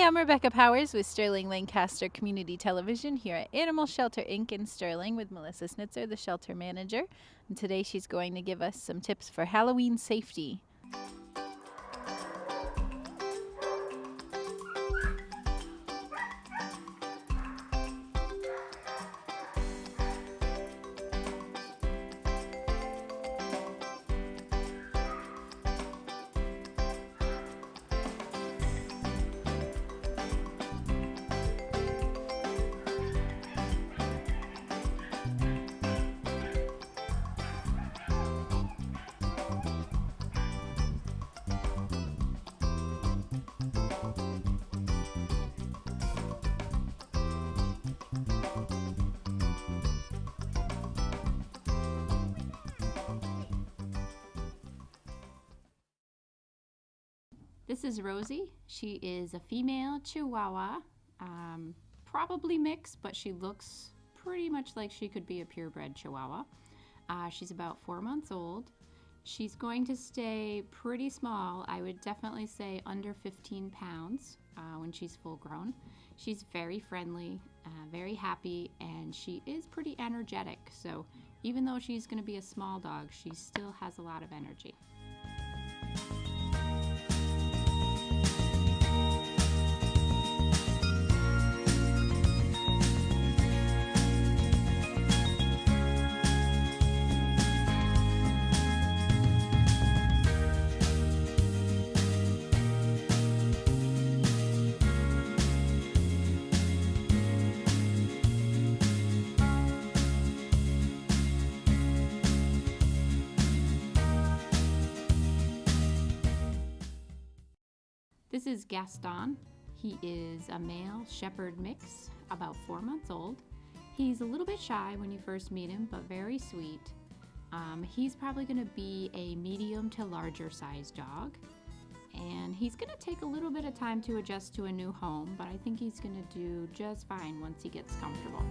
Hi, I'm Rebecca Powers with Sterling-Lancaster Community Television here at Animal Shelter Inc. in Sterling with Melissa Snitzer, the shelter manager. And today she's going to give us some tips for Halloween safety. This is Rosie. She is a female Chihuahua, probably mixed, but she looks pretty much like she could be a purebred Chihuahua. She's about 4 months old. She's going to stay pretty small. I would definitely say under 15 pounds when she's full grown. She's very friendly, very happy, and she is pretty energetic. So even though she's going to be a small dog, she still has a lot of energy. This is Gaston. He is a male shepherd mix, about 4 months old. He's a little bit shy when you first meet him, but very sweet. He's probably going to be a medium to larger size dog. And he's going to take a little bit of time to adjust to a new home, but I think he's going to do just fine once he gets comfortable.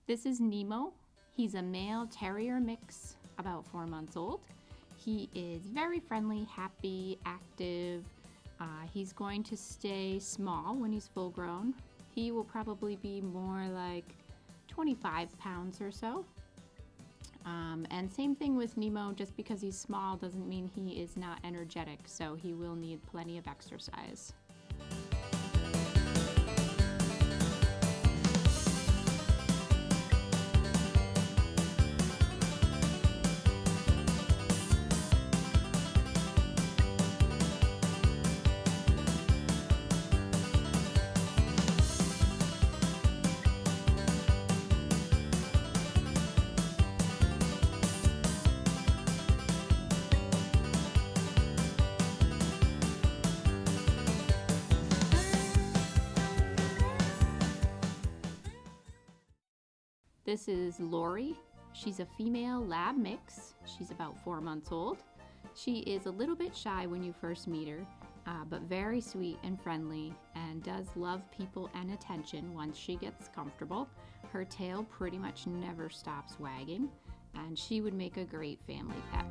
This is Nemo. He's a male terrier mix, about 4 months old. He is very friendly, happy, active. He's going to stay small when he's full grown. He will probably be more like 25 pounds or so. And same thing with Nemo, just because he's small doesn't mean he is not energetic, so he will need plenty of exercise. This is Lori. She's a female lab mix. She's about 4 months old. She is a little bit shy when you first meet her, but very sweet and friendly, and does love people and attention once she gets comfortable. Her tail pretty much never stops wagging, and she would make a great family pet.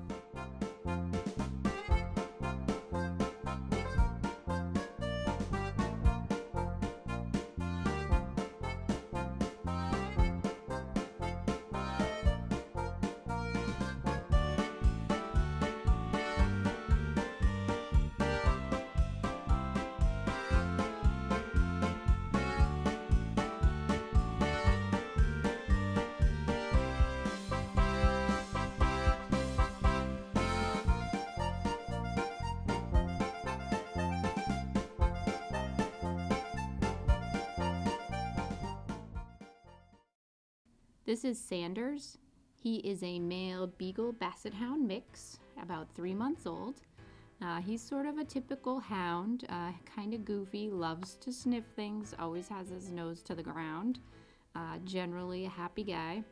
This is Sanders. He is a male Beagle Basset Hound mix, about 3 months old. He's sort of a typical hound, kind of goofy, loves to sniff things, always has his nose to the ground, generally a happy guy.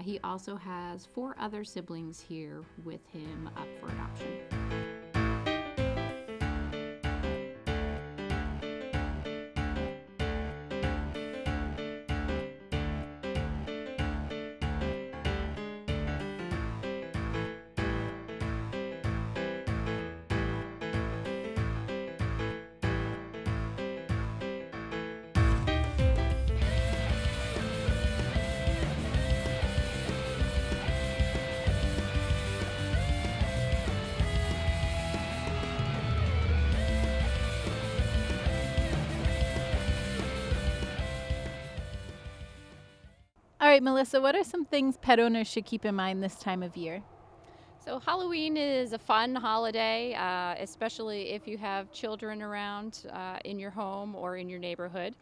He also has 4 other siblings here with him up for adoption. All right, Melissa, what are some things pet owners should keep in mind this time of year? So Halloween is a fun holiday, especially if you have children around in your home or in your neighborhood.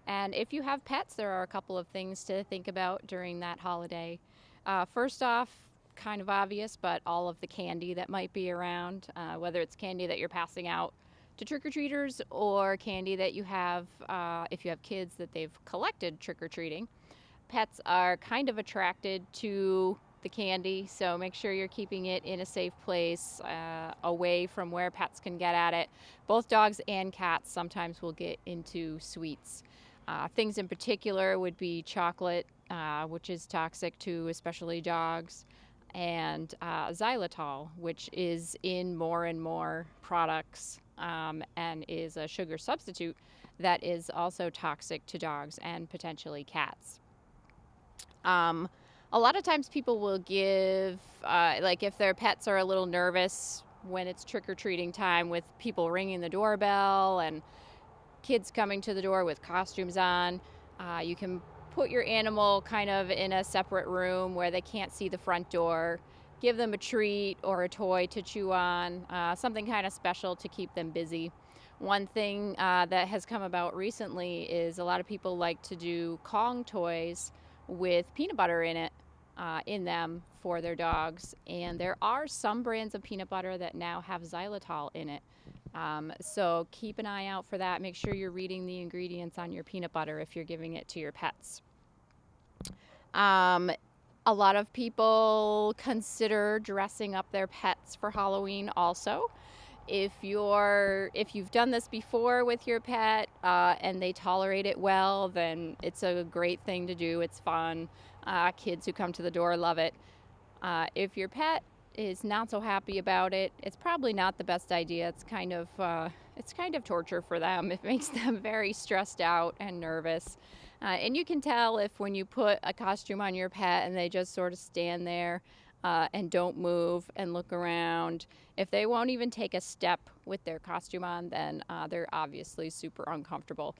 And if you have pets, there are a couple of things to think about during that holiday. First off, kind of obvious, but all of the candy that might be around, whether it's candy that you're passing out to trick-or-treaters or candy that you have, if you have kids that they've collected trick-or-treating. Pets are kind of attracted to the candy, so make sure you're keeping it in a safe place, away from where pets can get at it. Both dogs and cats sometimes will get into sweets. Things in particular would be chocolate, which is toxic to especially dogs, and xylitol, which is in more and more products, and is a sugar substitute that is also toxic to dogs and potentially cats. A lot of times people will give, like if their pets are a little nervous when it's trick-or-treating time with people ringing the doorbell and kids coming to the door with costumes on, you can put your animal kind of in a separate room where they can't see the front door. Give them a treat or a toy to chew on, something kind of special to keep them busy. One thing that has come about recently is a lot of people like to do Kong toys with peanut butter in them for their dogs, and there are some brands of peanut butter that now have xylitol in it, so keep an eye out for that. Make sure you're reading the ingredients on your peanut butter if you're giving it to your pets. A lot of people consider dressing up their pets for Halloween also. If you've done this before with your pet and they tolerate it well, then it's a great thing to do. It's fun. Kids who come to the door love it. If your pet is not so happy about it, it's probably not the best idea. It's kind of torture for them. It makes them very stressed out and nervous. And you can tell if when you put a costume on your pet and they just sort of stand there and don't move and look around. If they won't even take a step with their costume on, then they're obviously super uncomfortable.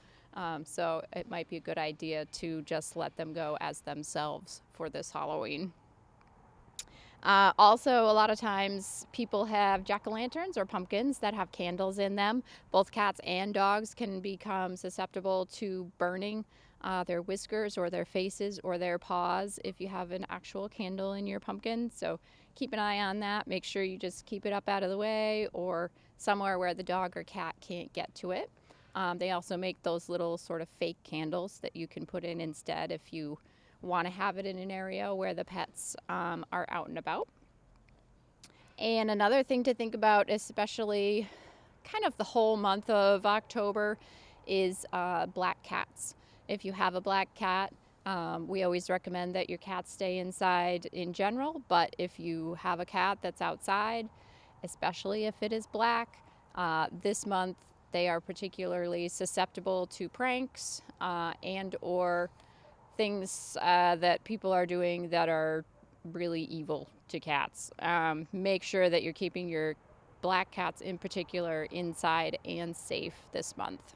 So it might be a good idea to just let them go as themselves for this Halloween. Also, a lot of times people have jack-o'-lanterns or pumpkins that have candles in them. Both cats and dogs can become susceptible to burning their whiskers or their faces or their paws if you have an actual candle in your pumpkin. So keep an eye on that. Make sure you just keep it up out of the way or somewhere where the dog or cat can't get to it. They also make those little sort of fake candles that you can put in instead if you want to have it in an area where the pets are out and about. And another thing to think about, especially kind of the whole month of October, is black cats. If you have a black cat, we always recommend that your cats stay inside in general, but if you have a cat that's outside, especially if it is black, this month they are particularly susceptible to pranks and or things that people are doing that are really evil to cats. Make sure that you're keeping your black cats in particular inside and safe this month.